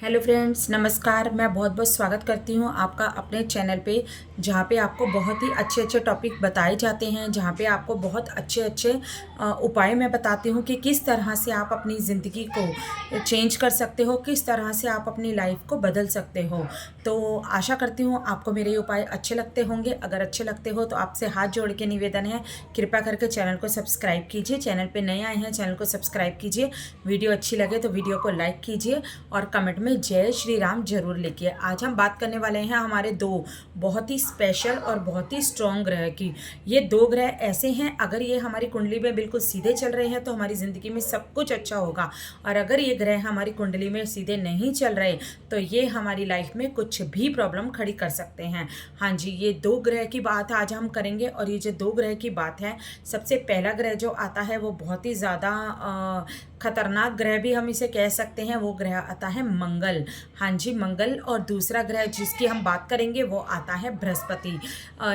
Hello friends, नमस्कार। मैं बहुत बहुत स्वागत करती हूँ आपका अपने चैनल पे, जहाँ पे आपको बहुत ही अच्छे अच्छे टॉपिक बताए जाते हैं, जहाँ पे आपको बहुत अच्छे अच्छे उपाय मैं बताती हूँ कि किस तरह से आप अपनी ज़िंदगी को चेंज कर सकते हो, किस तरह से आप अपनी लाइफ को बदल सकते हो। तो आशा करती हूँ आपको मेरे उपाय अच्छे लगते होंगे। अगर अच्छे लगते हो तो आपसे हाथ जोड़ के निवेदन है, कृपया करके चैनल को सब्सक्राइब कीजिए। चैनल पे नए आए हैं, चैनल को सब्सक्राइब कीजिए। वीडियो अच्छी लगे तो वीडियो को लाइक कीजिए और कमेंट में जय श्री राम जरूर लिखिए। आज हम बात करने वाले हैं हमारे दो बहुत ही स्पेशल और बहुत ही स्ट्रॉन्ग ग्रह की। ये दो ग्रह ऐसे हैं, अगर ये हमारी कुंडली में बिल्कुल सीधे चल रहे हैं तो हमारी ज़िंदगी में सब कुछ अच्छा होगा, और अगर ये ग्रह हमारी कुंडली में सीधे नहीं चल रहे तो ये हमारी लाइफ में कुछ भी प्रॉब्लम खड़ी कर सकते हैं। हाँ जी, ये दो ग्रह की बात आज हम करेंगे। और ये जो दो ग्रह की बात है, सबसे पहला ग्रह जो आता है वो बहुत ही ज़्यादा खतरनाक ग्रह भी हम इसे कह सकते हैं। वो ग्रह आता है मंगल। हाँ जी, मंगल। और दूसरा ग्रह जिसकी हम बात करेंगे वो आता है बृहस्पति।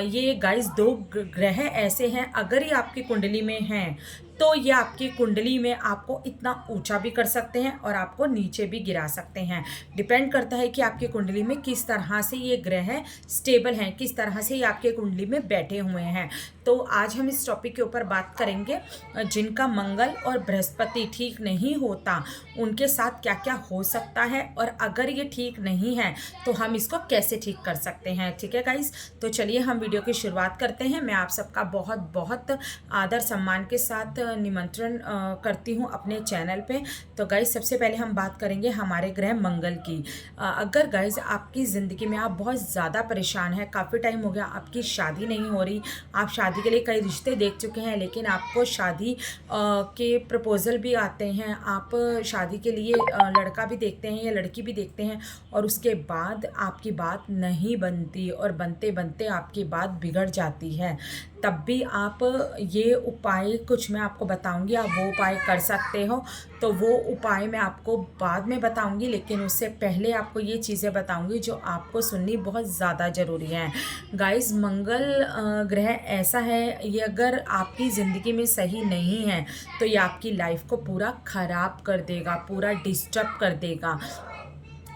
ये गाइस दो ग्रह ऐसे हैं, अगर ये आपकी कुंडली में हैं तो ये आपकी कुंडली में आपको इतना ऊंचा भी कर सकते हैं और आपको नीचे भी गिरा सकते हैं। डिपेंड करता है कि आपकी कुंडली में किस तरह से ये ग्रह स्टेबल हैं, किस तरह से ये आपके कुंडली में बैठे हुए हैं। तो आज हम इस टॉपिक के ऊपर बात करेंगे, जिनका मंगल और बृहस्पति ठीक नहीं होता उनके साथ क्या क्या हो सकता है, और अगर ये ठीक नहीं है तो हम इसको कैसे ठीक कर सकते हैं। ठीक है गाइस, तो चलिए हम वीडियो की शुरुआत करते हैं। मैं आप सबका बहुत बहुत आदर सम्मान के साथ निमंत्रण करती हूँ अपने चैनल पे। तो गाइस, सबसे पहले हम बात करेंगे हमारे ग्रह मंगल की। अगर गाइस आपकी ज़िंदगी में आप बहुत ज़्यादा परेशान हैं, काफ़ी टाइम हो गया आपकी शादी नहीं हो रही, आप शादी के लिए कई रिश्ते देख चुके हैं लेकिन आपको शादी के प्रपोज़ल भी आते हैं, आप शादी के लिए लड़का भी देखते हैं या लड़की भी देखते हैं, और उसके बाद आपकी बात नहीं बनती और बनते बनते आपकी बात बिगड़ जाती है, तब भी आप ये उपाय कुछ मैं आपको बताऊंगी, आप वो उपाय कर सकते हो। तो वो उपाय मैं आपको बाद में बताऊंगी, लेकिन उससे पहले आपको ये चीज़ें बताऊंगी जो आपको सुननी बहुत ज़्यादा ज़रूरी है। गाइस, मंगल ग्रह ऐसा है, ये अगर आपकी ज़िंदगी में सही नहीं है तो ये आपकी लाइफ को पूरा ख़राब कर देगा, पूरा डिस्टर्ब कर देगा।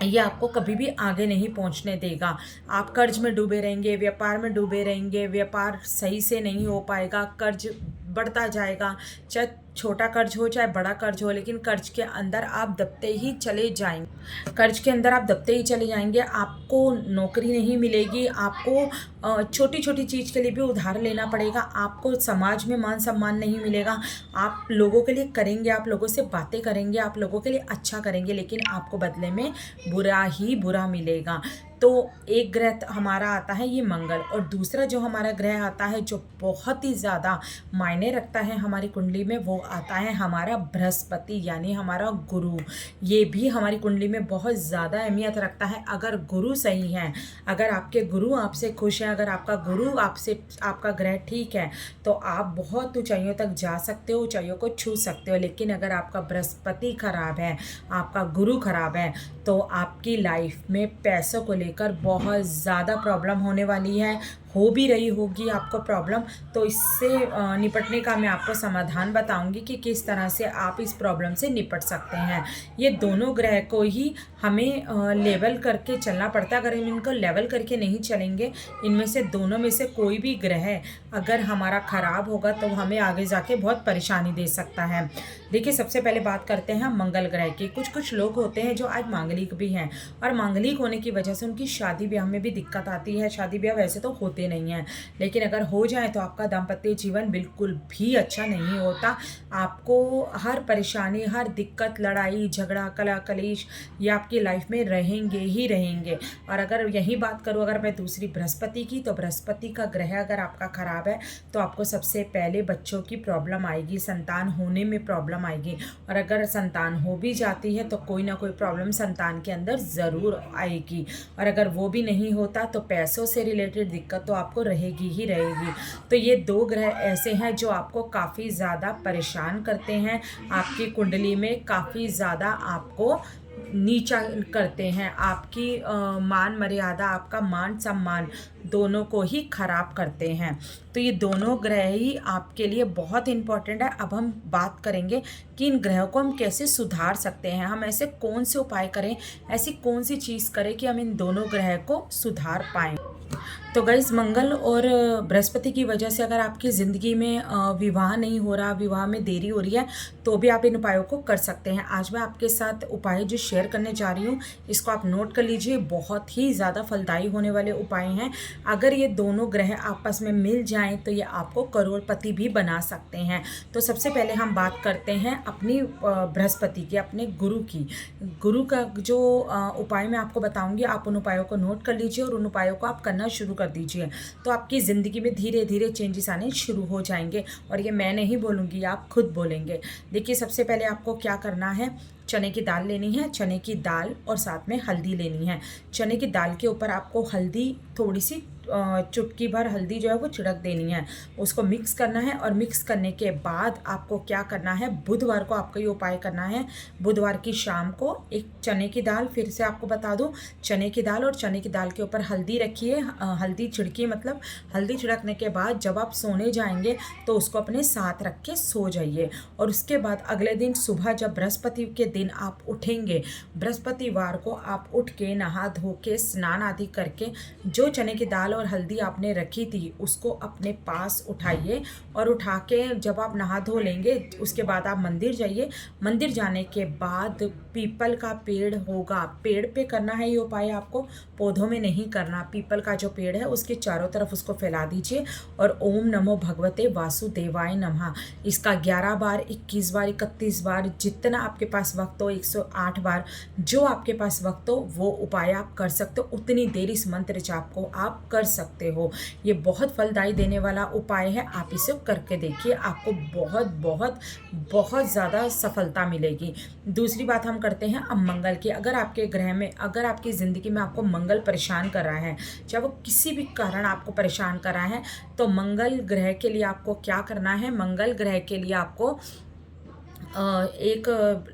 ये आपको कभी भी आगे नहीं पहुंचने देगा। आप कर्ज में डूबे रहेंगे, व्यापार में डूबे रहेंगे, व्यापार सही से नहीं हो पाएगा, कर्ज बढ़ता जाएगा, चाहे छोटा कर्ज हो चाहे बड़ा कर्ज हो, लेकिन कर्ज के अंदर आप दबते ही चले जाएंगे, कर्ज के अंदर आप दबते ही चले जाएंगे। आपको नौकरी नहीं मिलेगी, आपको छोटी छोटी चीज़ के लिए भी उधार लेना पड़ेगा, आपको समाज में मान सम्मान नहीं मिलेगा। आप लोगों के लिए करेंगे, आप लोगों से बातें करेंगे, आप लोगों के लिए अच्छा करेंगे, लेकिन आपको बदले में बुरा ही बुरा मिलेगा। तो एक ग्रह हमारा आता है ये मंगल, और दूसरा जो हमारा ग्रह आता है जो बहुत ही ज़्यादा मायने रखता है हमारी कुंडली में, वो आता है हमारा बृहस्पति, यानी हमारा गुरु। ये भी हमारी कुंडली में बहुत ज़्यादा अहमियत रखता है। अगर गुरु सही है, अगर आपके गुरु आपसे खुश हैं, अगर आपका गुरु आपसे, आपका ग्रह ठीक है, तो आप बहुत ऊंचाइयों तक जा सकते हो, ऊंचाइयों को छू सकते हो। लेकिन अगर आपका बृहस्पति खराब है, आपका गुरु खराब है, तो आपकी लाइफ में पैसों को लेकर बहुत ज़्यादा प्रॉब्लम होने वाली है, हो भी रही होगी आपको प्रॉब्लम। तो इससे निपटने का मैं आपको समाधान बताऊंगी कि किस तरह से आप इस प्रॉब्लम से निपट सकते हैं। ये दोनों ग्रह को ही हमें लेवल करके चलना पड़ता है। अगर हम इनको लेवल करके नहीं चलेंगे, इनमें से दोनों में से कोई भी ग्रह अगर हमारा ख़राब होगा तो हमें आगे जाके बहुत परेशानी दे सकता है। देखिए, सबसे पहले बात करते हैं मंगल ग्रह की। कुछ कुछ लोग होते हैं जो आज मांगलिक भी हैं, और मांगलिक होने की वजह से उनकी शादी ब्याह में भी दिक्कत आती है। शादी ब्याह वैसे तो होते नहीं हैं, लेकिन अगर हो जाए तो आपका दाम्पत्य जीवन बिल्कुल भी अच्छा नहीं होता। आपको हर परेशानी, हर दिक्कत, लड़ाई झगड़ा, कला कलेश, ये आपकी लाइफ में रहेंगे ही रहेंगे। और अगर यही बात करूँ अगर मैं दूसरी बृहस्पति की, तो बृहस्पति का ग्रह अगर आपका खराब है तो आपको सबसे पहले बच्चों की प्रॉब्लम आएगी, संतान होने में प्रॉब्लम आएगी। और अगर संतान हो भी जाती है तो कोई ना कोई प्रॉब्लम संतान के अंदर ज़रूर आएगी। और अगर वो भी नहीं होता तो पैसों से रिलेटेड दिक्कत तो आपको रहेगी ही रहेगी। तो ये दो ग्रह ऐसे हैं जो आपको काफ़ी ज़्यादा परेशान करते हैं, आपकी कुंडली में काफ़ी ज़्यादा आपको नीचा करते हैं, आपकी मान मर्यादा, आपका मान सम्मान दोनों को ही खराब करते हैं। तो ये दोनों ग्रह ही आपके लिए बहुत इम्पोर्टेंट है। अब हम बात करेंगे कि इन ग्रहों को हम कैसे सुधार सकते हैं, हम ऐसे कौन से उपाय करें, ऐसी कौन सी चीज़ करें कि हम इन दोनों ग्रह को सुधार पाएँ। तो गाइस, मंगल और बृहस्पति की वजह से अगर आपकी ज़िंदगी में विवाह नहीं हो रहा, विवाह में देरी हो रही है, तो भी आप इन उपायों को कर सकते हैं। आज मैं आपके साथ उपाय जो शेयर करने जा रही हूँ, इसको आप नोट कर लीजिए। बहुत ही ज़्यादा फलदायी होने वाले उपाय हैं। अगर ये दोनों ग्रह आपस में मिल जाएं तो ये आपको करोड़पति भी बना सकते हैं। तो सबसे पहले हम बात करते हैं अपनी बृहस्पति की, अपने गुरु की। गुरु का जो उपाय मैं आपको बताऊँगी, आप उन उपायों को नोट कर लीजिए और उन उपायों को आप करना शुरू कर दीजिए। तो आपकी ज़िंदगी में धीरे धीरे चेंजेस आने शुरू हो जाएंगे। और ये मैं नहीं बोलूँगी, आप खुद बोलेंगे। देखिए, सबसे पहले आपको क्या करना है, चने की दाल लेनी है, चने की दाल और साथ में हल्दी लेनी है। चने की दाल के ऊपर आपको हल्दी, थोड़ी सी चुटकी भर हल्दी जो है वो छिड़क देनी है, उसको मिक्स करना है। और मिक्स करने के बाद आपको क्या करना है, बुधवार को आपको ये उपाय करना है। बुधवार की शाम को एक चने की दाल, फिर से आपको बता दूं, चने की दाल और चने की दाल के ऊपर हल्दी रखिए, हल्दी छिड़किए, मतलब हल्दी छिड़कने के बाद जब आप सोने जाएंगे तो उसको अपने साथ रख के सो जाइए। और उसके बाद अगले दिन सुबह जब बृहस्पति के दिन आप उठेंगे, बृहस्पतिवार को आप उठ के नहा धो के स्नान आदि करके जो चने की दाल और हल्दी आपने रखी थी उसको अपने पास उठाइए। और उठा के जब आप नहा धो लेंगे, उसके बाद आप मंदिर जाइए। मंदिर जाने के बाद पीपल का पेड़ होगा, पेड़ पे करना है ये उपाय आपको, पौधों में नहीं करना। पीपल का जो पेड़ है उसके चारों तरफ उसको फैला दीजिए और ओम नमो भगवते वासुदेवाय नमः इसका 11 बार, 21 बार, 31 बार, जितना आपके पास वक्त हो, 108 बार, जो आपके पास वक्त हो वो उपाय आप कर सकते हो। उतनी देर इस मंत्र जाप को आप कर सकते हो। ये बहुत फलदायी देने वाला उपाय है, आप इसे करके देखिए, आपको बहुत बहुत बहुत ज़्यादा सफलता मिलेगी। दूसरी बात हम करते हैं अब मंगल की। अगर आपके ग्रह में, अगर आपकी ज़िंदगी में आपको मंगल परेशान कर रहा है, चाहे वो किसी भी कारण आपको परेशान कर रहा है, तो मंगल ग्रह के लिए आपको क्या करना है, मंगल ग्रह के लिए आपको एक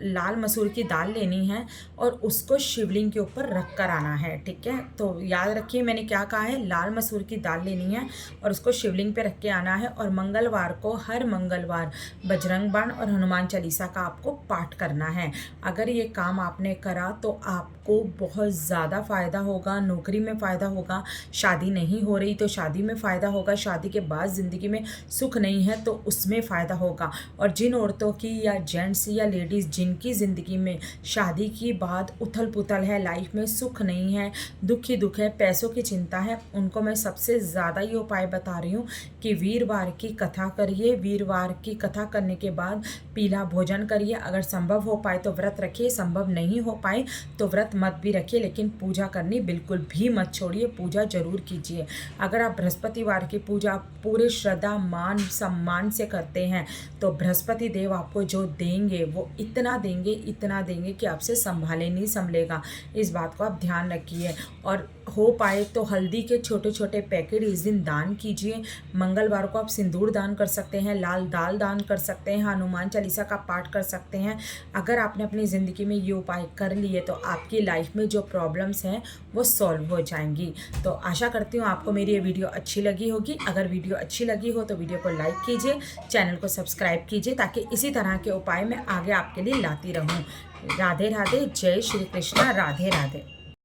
लाल मसूर की दाल लेनी है और उसको शिवलिंग के ऊपर रख कर आना है। ठीक है, तो याद रखिए मैंने क्या कहा है, लाल मसूर की दाल लेनी है और उसको शिवलिंग पे रख के आना है। और मंगलवार को, हर मंगलवार बजरंग बाण और हनुमान चालीसा का आपको पाठ करना है। अगर ये काम आपने करा तो आपको बहुत ज़्यादा फ़ायदा होगा। नौकरी में फ़ायदा होगा, शादी नहीं हो रही तो शादी में फ़ायदा होगा, शादी के बाद ज़िंदगी में सुख नहीं है तो उसमें फ़ायदा होगा। और जिन औरतों की या जेंट्स या लेडीज़ जिनकी ज़िंदगी में शादी की बाद उथल पुथल है, लाइफ में सुख नहीं है, दुख ही दुख है, पैसों की चिंता है, उनको मैं सबसे ज़्यादा ये उपाय बता रही हूँ कि वीरवार की कथा करिए। वीरवार की कथा करने के बाद पीला भोजन करिए। अगर संभव हो पाए तो व्रत रखिए, संभव नहीं हो पाए तो व्रत मत भी रखिए, लेकिन पूजा करनी बिल्कुल भी मत छोड़िए, पूजा जरूर कीजिए। अगर आप बृहस्पतिवार की पूजा पूरे श्रद्धा मान सम्मान से करते हैं तो बृहस्पति देव आपको जो देंगे वो इतना देंगे, इतना देंगे कि आपसे संभाले नहीं संभलेगा। इस बात को आप ध्यान रखिए। और हो पाए तो हल्दी के छोटे छोटे पैकेट इस दिन दान कीजिए। मंगलवार को आप सिंदूर दान कर सकते हैं, लाल दाल दान कर सकते हैं, हनुमान चालीसा का पाठ कर सकते हैं। अगर आपने अपनी ज़िंदगी में ये उपाय कर लिए तो आपकी लाइफ में जो प्रॉब्लम्स हैं वो सॉल्व हो जाएंगी। तो आशा करती हूँ आपको मेरी ये वीडियो अच्छी लगी होगी। अगर वीडियो अच्छी लगी हो तो वीडियो को लाइक कीजिए, चैनल को सब्सक्राइब कीजिए, ताकि इसी तरह के उपाय मैं आगे आपके लिए लाती रहूँ। राधे राधे, जय श्री कृष्णा, राधे राधे।